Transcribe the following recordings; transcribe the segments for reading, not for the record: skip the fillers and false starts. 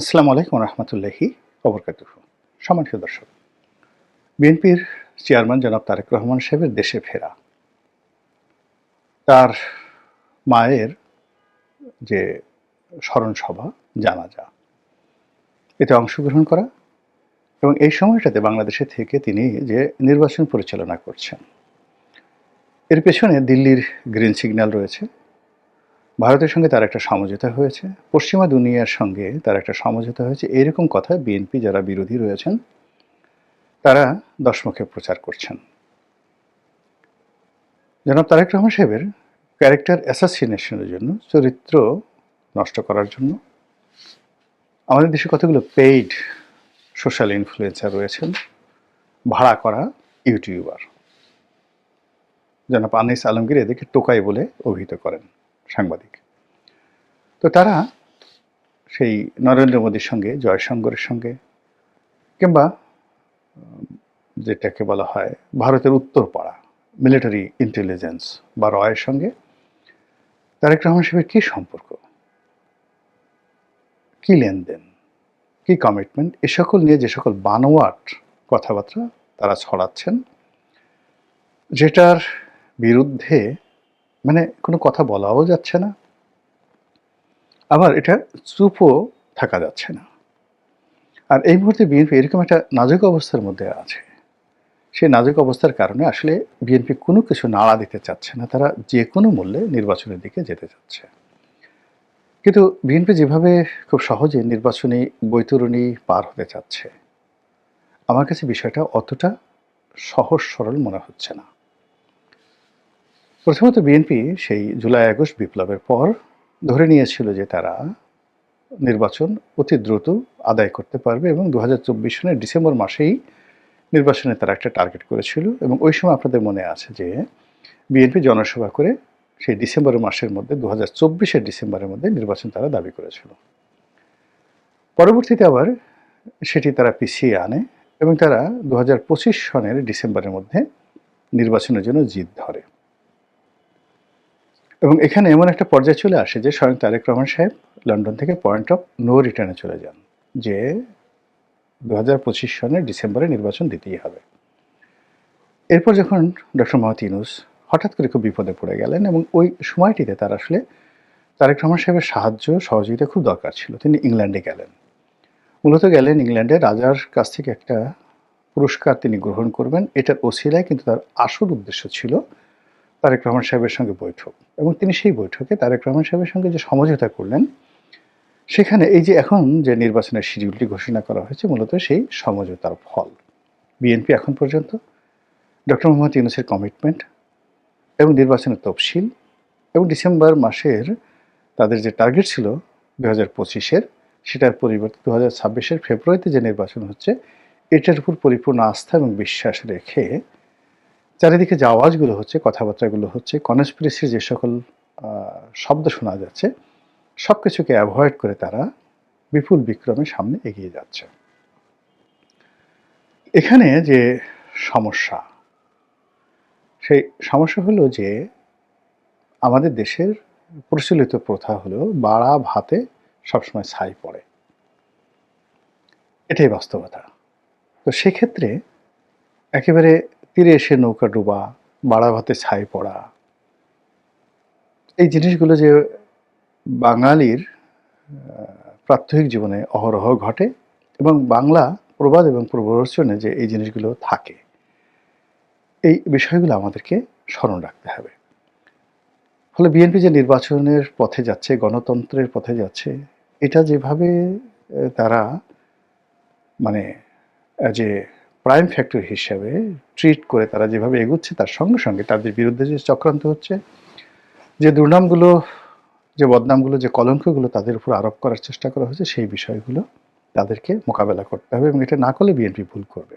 আসসালামু আলাইকুম রহমতুল্লাহি ওবরকাতুহু। সম্মানিত দর্শক, বিএনপির চেয়ারম্যান জনাব তারেক রহমান সাহেবের দেশে ফেরা, তার মায়ের যে স্মরণ সভা, জানাজা, এতে অংশগ্রহণ করা এবং এই সময়টাতে বাংলাদেশে থেকে তিনি যে নির্বাচন পরিচালনা করছেন, এর পেছনে দিল্লির গ্রিন সিগন্যাল রয়েছে। ভারতের সঙ্গে তার একটা সমঝোতা হয়েছে, পশ্চিমা দুনিয়ার সঙ্গে তার একটা সমঝোতা হয়েছে। এইরকম কথা বিএনপি যারা বিরোধী রয়েছেন তারা দশমুখে প্রচার করছেন। জনাব তারেক রহমান সাহেবের ক্যারেক্টার অ্যাসাসিনেশনের জন্য, চরিত্র নষ্ট করার জন্য আমাদের দেশে কতগুলো পেইড সোশ্যাল ইনফ্লুয়েন্সার রয়েছেন, ভাড়া করা ইউটিউবার। জনাব আনিস আলমগীর এদেরকে টোকাই বলে অভিহিত করেন সাংবাদিক। তো তারা সেই নরেন্দ্র মোদীর সঙ্গে, জয়শঙ্করের সঙ্গে, কিংবা যেটাকে বলা হয় ভারতের উত্তরপাড়া মিলিটারি ইন্টেলিজেন্স বা রয়ের সঙ্গে তারেক রহমান সাহেবের কী সম্পর্ক, কী লেনদেন, কী কমিটমেন্ট, এ সকল নিয়ে যে সকল বানোয়াট কথাবার্তা তারা ছড়াচ্ছেন, যেটার বিরুদ্ধে মানে কোনো কথা বলাও যাচ্ছে না, আবার এটা চুপও থাকা যাচ্ছে না। আর এই মুহূর্তে বিএনপি এরকম একটা নাজুক অবস্থার মধ্যে আছে। সেই নাজুক অবস্থার কারণে আসলে বিএনপি কোনো কিছু নাড়া দিতে চাচ্ছে না, তারা যে কোনো মূল্যে নির্বাচনের দিকে যেতে চাচ্ছে। কিন্তু বিএনপি যেভাবে খুব সহজে নির্বাচনী বৈতরণী পার হতে চাচ্ছে, আমার কাছে বিষয়টা অতটা সহজ সরল মনে হচ্ছে না। প্রথমত বিএনপি সেই জুলাই আগস্ট বিপ্লবের পর ধরে নিয়েছিল যে তারা নির্বাচন অতি দ্রুত আদায় করতে পারবে এবং 2024 সনের ডিসেম্বর মাসেই নির্বাচনে তারা একটা টার্গেট করেছিল। এবং ওই সময় আপনাদের মনে আছে যে বিএনপি জনসভা করে সেই ডিসেম্বর মাসের মধ্যে, 2024-এর ডিসেম্বরের মধ্যে নির্বাচন তারা দাবি করেছিল। পরবর্তীতে আবার সেটি তারা পিছিয়ে আনে এবং তারা 2025 সনের ডিসেম্বরের মধ্যে নির্বাচনের জন্য জিদ ধরে। এবং এখানে এমন একটা পর্যায়ে চলে আসে যে স্বয়ং তারেক রহমান সাহেব লন্ডন থেকে পয়েন্ট অফ নো রিটার্নে চলে যান যে 2025 সনের ডিসেম্বরে নির্বাচন দিতেই হবে। এরপর যখন ডক্টর মোহাম্মদ ইউনূস হঠাৎ করে খুব বিপদে পড়ে গেলেন এবং ওই সময়টিতে তার আসলে তারেক রহমান সাহেবের সাহায্য সহযোগিতা খুব দরকার ছিল, তিনি ইংল্যান্ডে গেলেন। মূলত গেলেন ইংল্যান্ডে রাজার কাছ থেকে একটা পুরস্কার তিনি গ্রহণ করবেন, এটার ওসিলায়, কিন্তু তার আসল উদ্দেশ্য ছিল তারেক রহমান সাহেবের সঙ্গে বৈঠক। এবং তিনি সেই বৈঠকে তারেক রহমান সাহেবের সঙ্গে যে সমঝোতা করলেন, সেখানে এই যে এখন যে নির্বাচনের শিডিউলটি ঘোষণা করা হয়েছে, মূলত সেই সমঝোতার ফল। বিএনপি এখন পর্যন্ত ডক্টর মোহাম্মদ ইউনূসের কমিটমেন্ট এবং নির্বাচনের তফসিল এবং ডিসেম্বর মাসের তাদের যে টার্গেট ছিল 2025-এর, সেটার পরিবর্তে 2026-এর ফেব্রুয়ারিতে যে নির্বাচন হচ্ছে, এটার উপর পরিপূর্ণ আস্থা এবং বিশ্বাস রেখে চারিদিকে যে আওয়াজগুলো হচ্ছে, কথাবার্তাগুলো হচ্ছে, কনস্পিরেসির যে সকল শব্দ শোনা যাচ্ছে, সব কিছুকে অ্যাভয়েড করে তারা বিপুল বিক্রমে সামনে এগিয়ে যাচ্ছে। এখানে যে সমস্যা, সেই সমস্যা হলো যে আমাদের দেশের প্রচলিত প্রথা হলো বাড়া ভাতে সবসময় ছাই পড়ে, এটাই বাস্তবতা। তো সেক্ষেত্রে একেবারে তীরে এসে নৌকা ডোবা, বাড়া ভাতে ছাই পড়া, এই জিনিসগুলো যে বাঙালির প্রাত্যহিক জীবনে অহরহ ঘটে এবং বাংলা প্রবাদ এবং প্রবচনে যে এই জিনিসগুলো থাকে, এই বিষয়গুলো আমাদেরকে স্মরণ রাখতে হবে। ফলে বিএনপি যে নির্বাচনের পথে যাচ্ছে, গণতন্ত্রের পথে যাচ্ছে, এটা যেভাবে তারা মানে যে প্রাইম ফ্যাক্টর হিসেবে ট্রিট করে তারা যেভাবে এগুচ্ছে, তার সঙ্গে সঙ্গে তাদের বিরুদ্ধে যে চক্রান্ত হচ্ছে, যে দুর্নামগুলো, যে বদনামগুলো, যে কলঙ্কগুলো তাদের উপর আরোপ করার চেষ্টা করা হয়েছে, সেই বিষয়গুলো তাদেরকে মোকাবেলা করতে হবে এবং এটা না করলে বিএনপি ভুল করবে।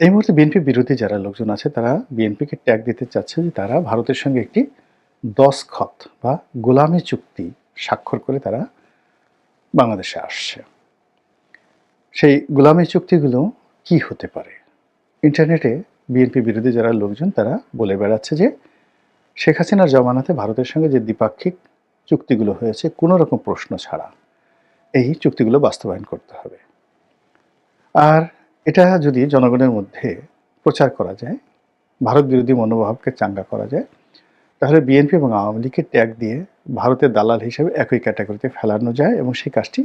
এই মুহূর্তে বিএনপি বিরোধী যারা লোকজন আছে, তারা বিএনপিকে ট্যাগ দিতে চাচ্ছে যে তারা ভারতের সঙ্গে একটি দস্তখত বা গোলামি চুক্তি স্বাক্ষর করে তারা বাংলাদেশে আসছে। সেই গোলামি চুক্তিগুলো কি হতে পারে? ইন্টারনেটে বিএনপি বিরোধী যারা লোকজন তারা বলে বেড়াচ্ছে যে শেখ হাসিনার জমানাতে ভারতের সঙ্গে যে দ্বিপাক্ষিক চুক্তিগুলো হয়েছে কোনো রকম প্রশ্ন ছাড়া এই চুক্তিগুলো বাস্তবায়ন করতে হবে। আর এটা যদি জনগণের মধ্যে প্রচার করা যায়, ভারত বিরোধী মনোভাবকে চাঙ্গা করা যায়, তাহলে বিএনপি এবং আওয়ামী লীগকে ট্যাগ দিয়ে ভারতের দালাল হিসেবে একই ক্যাটাগরিতে ফেলানো যায় এবং সেই কাজটি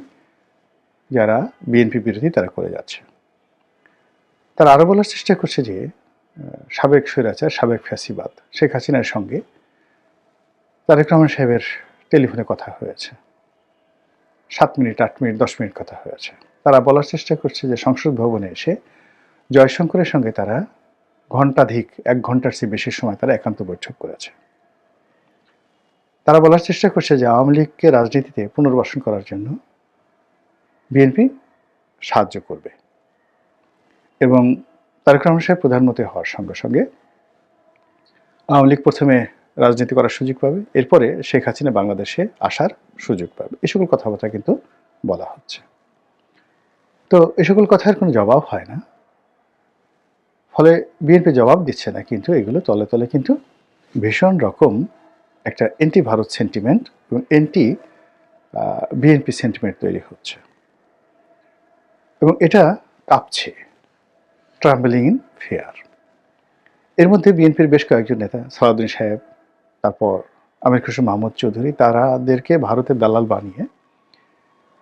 যারা বিএনপি বিরোধী তারা করে যাচ্ছে। তারা আরও বলার চেষ্টা করছে যে সাবেক স্বৈরাচার, সাবেক ফ্যাসিবাদ শেখ হাসিনার সঙ্গে তারেক রহমান সাহেবের টেলিফোনে কথা হয়েছে, 7 মিনিট, 8 মিনিট, 10 মিনিট কথা হয়েছে। তারা বলার চেষ্টা করছে যে সংসদ ভবনে এসে জয়শঙ্করের সঙ্গে তারা ঘণ্টাধিক, 1 ঘণ্টার চেয়ে বেশি সময় তারা একান্ত বৈঠক করেছে। তারা বলার চেষ্টা করছে যে আওয়ামী লীগকে রাজনীতিতে পুনর্বাসন করার জন্য বিএনপি সাহায্য করবে এবং তারেক রহমান সাহেব প্রধানমন্ত্রী হওয়ার সঙ্গে সঙ্গে আওয়ামী লীগ প্রথমে রাজনীতি করার সুযোগ পাবে, এরপরে শেখ হাসিনা বাংলাদেশে আসার সুযোগ পাবে। এই সকল কথাবার্তা কিন্তু বলা হচ্ছে। তো এই সকল কথার কোনো জবাব হয় না, ফলে বিএনপি জবাব দিচ্ছে না, কিন্তু এগুলো তলে তলে কিন্তু ভীষণ রকম একটা এন্টি ভারত সেন্টিমেন্ট এবং এন্টি বিএনপি সেন্টিমেন্ট তৈরি হচ্ছে এবং এটা কাঁপছে, ট্রাম্বলিং ইন ফিয়ার। এর মধ্যে বিএনপির বেশ কয়েকজন নেতা, সালাউদ্দিন সাহেব, তারপর আমির খসরু মাহমুদ চৌধুরী, তাদেরকে ভারতের দালাল বানিয়ে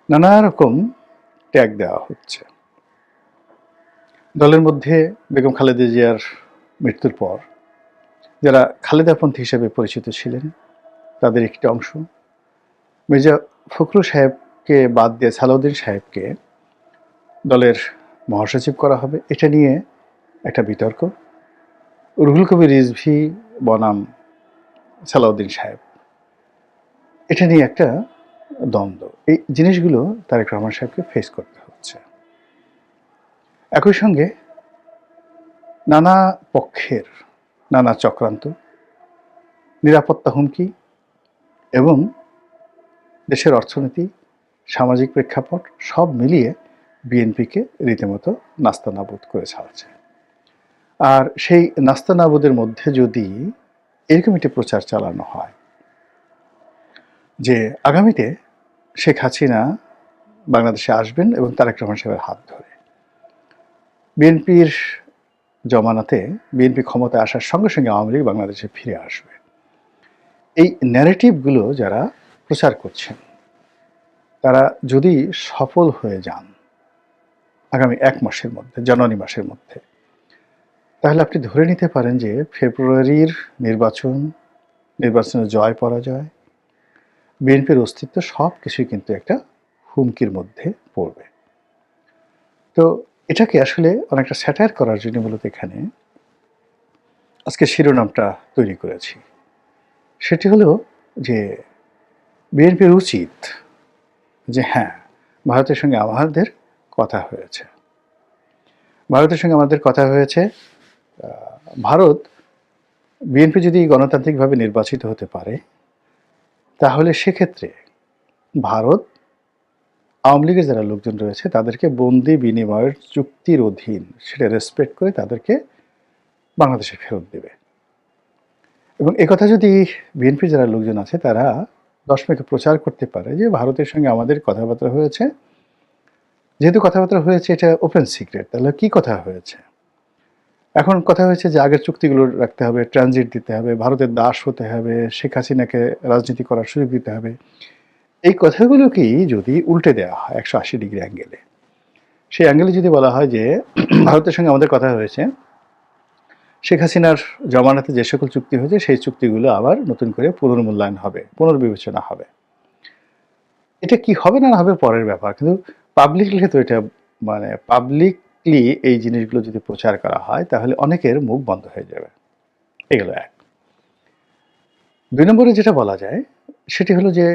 নানা রকম ট্যাগ দেওয়া হচ্ছে। দলের মধ্যে বেগম খালেদা জিয়ার মৃত্যুর পর যারা খালেদাপন্থী হিসেবে পরিচিত ছিলেন তাদের একটি অংশ, মির্জা ফখরুল সাহেবকে বাদ দিয়ে সালাউদ্দিন সাহেবকে দলের মহাসচিব করা হবে, এটা নিয়ে একটা বিতর্ক। রুহুল কবির রিজভী বনাম সালাউদ্দিন সাহেব, এটা নিয়ে একটা দ্বন্দ্ব। এই জিনিসগুলো তারেক রহমান সাহেবকে ফেস করতে হচ্ছে। একই সঙ্গে নানা পক্ষের নানা চক্রান্ত, নিরাপত্তা হুমকি এবং দেশের অর্থনীতি, সামাজিক প্রেক্ষাপট সব মিলিয়ে বিএনপিকে রীতিমতো নাস্তানাবুদ করে ছাড়ছে। আর সেই নাস্তানাবুদের মধ্যে যদি এরকম একটি প্রচার চালানো হয় যে আগামীতে শেখ হাসিনা বাংলাদেশে আসবেন এবং তারেক রহমান সাহেবের হাত ধরে বিএনপির জমানাতে বিএনপি ক্ষমতায় আসার সঙ্গে সঙ্গে আওয়ামী লীগ বাংলাদেশে ফিরে আসবে, এই ন্যারেটিভগুলো যারা প্রচার করছেন তারা যদি সফল হয়ে যান আগামী 1 মাসের মধ্যে, জানুয়ারি মাসের মধ্যে, তাহলে আপনি ধরে নিতে পারেন যে ফেব্রুয়ারির নির্বাচনের জয় পরাজয়, বিএনপির অস্তিত্ব সব কিছুই কিন্তু একটা হুমকির মধ্যে পড়বে। তো এটাকে আসলে অনেকটা স্যাটায়ার করার জন্য মূলত এখানে আজকে শিরোনামটা তৈরি করেছি। সেটি হলো যে বিএনপির উচিত যে হ্যাঁ, ভারতের সঙ্গে আমাদের কথা হয়েছে, ভারতের সঙ্গে আমাদের কথা হয়েছে। ভারত, বিএনপি যদি গণতান্ত্রিকভাবে নির্বাচিত হতে পারে তাহলে সেক্ষেত্রে ভারত আওয়ামী লীগের যারা লোকজন রয়েছে তাদেরকে বন্দি বিনিময়ের চুক্তির অধীন সেটা রেসপেক্ট করে তাদেরকে বাংলাদেশে ফেরত দেবে। এবং একথা যদি বিএনপির যারা লোকজন আছে তারা 10 মেকে প্রচার করতে পারে যে ভারতের সঙ্গে আমাদের কথাবার্তা হয়েছে, যেহেতু কথাবার্তা হয়েছে এটা ওপেন সিক্রেট, তাহলে কি কথা হয়েছে? এখন কথা হয়েছে যে আগের চুক্তিগুলো রাখতে হবে, ট্রানজিট দিতে হবে, ভারতের দাস হতে হবে, শেখ হাসিনাকে রাজনীতি করার সুযোগ দিতে হবে। এই কথাগুলোকেই যদি উল্টে দেওয়া হয় 180 ডিগ্রি অ্যাঙ্গেলে, সেই অ্যাঙ্গেলে যদি বলা হয় যে ভারতের সঙ্গে আমাদের কথা হয়েছে, শেখ হাসিনার জমানাতে যে সকল চুক্তি হয়েছে সেই চুক্তিগুলো আবার নতুন করে পুনর্মূল্যায়ন হবে, পুনর্বিবেচনা হবে। এটা কি হবে না হবে পরের ব্যাপার, কিন্তু পাবলিকলি তো এটা পাবলিকলি এই জিনিসগুলো যদি প্রচার করা হয় তাহলে অনেকের মুখ বন্ধ হয়ে যাবে। এগুলো এক। 2 নম্বরে যেটা বলা যায় সেটি হলো যে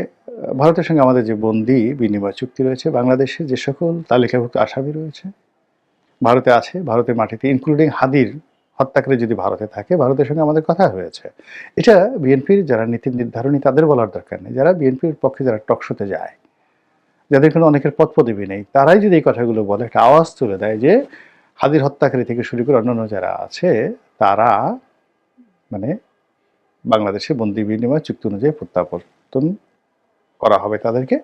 ভারতের সঙ্গে আমাদের যে বন্দি বিনিময় চুক্তি রয়েছে, বাংলাদেশে যে সকল তালিকাভুক্ত আসামি রয়েছে ভারতে আছে, ভারতের মাটিতে, ইনক্লুডিং হাদির হত্যাকারী যদি ভারতে থাকে, ভারতের সঙ্গে আমাদের কথা হয়েছে। এটা বিএনপির যারা নীতি নির্ধারণী তাদের বলার দরকার নেই, যারা বিএনপির পক্ষে যারা টকশোতে যায়, যাদের কোনো অনেকের পদপদবি নেই, তারাই যদি এই কথাগুলো বলে, একটা আওয়াজ তুলে দেয় যে হাদির হত্যাকারী থেকে শুরু করে অন্যান্য যারা আছে তারা বাংলাদেশে বন্দি বিনিময় চুক্তি অনুযায়ী প্রত্যাবর্তন করা হবে তাদেরকে,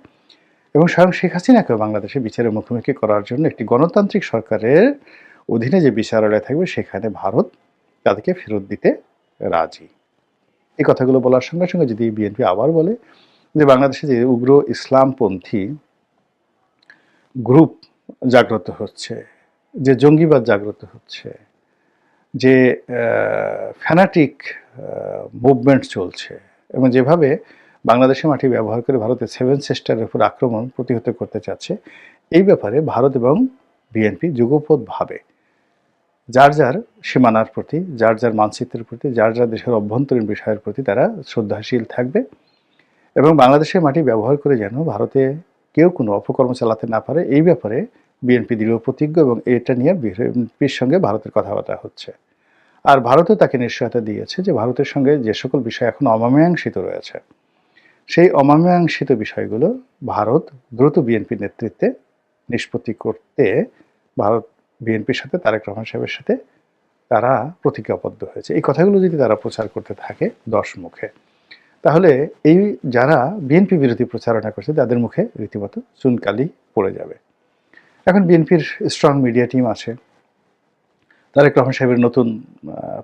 এবং স্বয়ং শেখ হাসিনাকেও বাংলাদেশে বিচারের মুখোমুখি করার জন্য একটি গণতান্ত্রিক সরকারের অধীনে যে বিচারালয় থাকবে সেখানে ভারত তাদেরকে ফেরত দিতে রাজি। এই কথাগুলো বলার সঙ্গে সঙ্গে যদি বিএনপি আবার বলে যে বাংলাদেশে যে উগ্র ইসলামপন্থী গ্রুপ জাগ্রত হচ্ছে, যে জঙ্গিবাদ জাগ্রত হচ্ছে, যে ফ্যানাটিক মুভমেন্ট চলছে, এবং যেভাবে বাংলাদেশের মাটি ব্যবহার করে ভারতের 7 সিস্টারের উপর আক্রমণ প্রতিহত করতে চাচ্ছে, এই ব্যাপারে ভারত এবং বিএনপি যুগপৎভাবে যার যার সীমানার প্রতি, যার যার মানচিত্রের প্রতি, যার যার দেশের অভ্যন্তরীণ বিষয়ের প্রতি তারা শ্রদ্ধাশীল থাকবে, এবং বাংলাদেশের মাটি ব্যবহার করে যেন ভারতে কেউ কোনো অপকর্ম চালাতে না পারে এই ব্যাপারে বিএনপি দৃঢ় প্রতিজ্ঞ, এবং এটা নিয়ে বিএনপির সঙ্গে ভারতের কথাবার্তা হচ্ছে। আর ভারতও তাকে নিশ্চয়তা দিয়েছে যে ভারতের সঙ্গে যে সকল বিষয় এখন অমীমাংসিত রয়েছে সেই অমীমাংসিত বিষয়গুলো ভারত দ্রুত বিএনপির নেতৃত্বে নিষ্পত্তি করতে ভারত বিএনপির সাথে তারেক রহমান সাহেবের সাথে তারা প্রতিজ্ঞাবদ্ধ হয়েছে। এই কথাগুলো যদি তারা প্রচার করতে থাকে 10 মুখে, তাহলে এই যারা বিএনপি বিরোধী প্রচারণা করছে তাদের মুখে রীতিমতো চুনকালি পড়ে যাবে। এখন বিএনপির স্ট্রং মিডিয়া টিম আছে, তারেক রহমান সাহেবের নতুন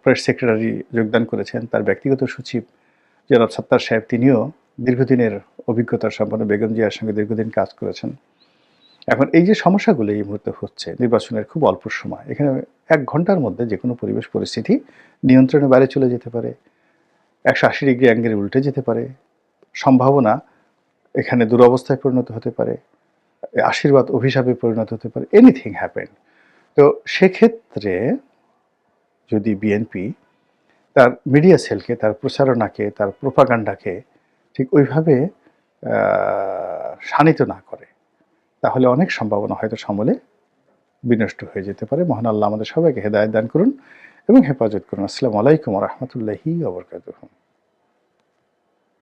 প্রেস সেক্রেটারি যোগদান করেছেন, তার ব্যক্তিগত সচিব জনাব সাত্তার সাহেব তিনিও দীর্ঘদিনের অভিজ্ঞতার সম্পন্ন বেগম জিয়ার সঙ্গে দীর্ঘদিন কাজ করেছেন। এখন এই যে সমস্যাগুলো এই মুহূর্তে হচ্ছে নির্বাচনের খুব অল্প সময়, এখানে 1 ঘন্টার মধ্যে যে কোনো পরিবেশ পরিস্থিতি নিয়ন্ত্রণের বাইরে চলে যেতে পারে, 180 ডিগ্রি অ্যাঙ্গেলে উল্টে যেতে পারে, সম্ভাবনা এখানে দুরবস্থায় পরিণত হতে পারে, আশীর্বাদ অভিশাপে পরিণত হতে পারে, এনিথিং হ্যাপেন। তো সেক্ষেত্রে যদি বিএনপি তার মিডিয়া সেলকে, তার প্রচারণাকে, তার প্রোপাগান্ডাকে ঠিক ওইভাবে শানিত না করে, তাহলে অনেক সম্ভাবনা হয়তো সমূলে বিনষ্ট হয়ে যেতে পারে। মহান আল্লাহ আমাদের সবাইকে হেদায়েত দান করুন এবং হেফাজত করুন। আসসালামু আলাইকুম ওয়া রাহমাতুল্লাহি ওয়া বারাকাতুহু।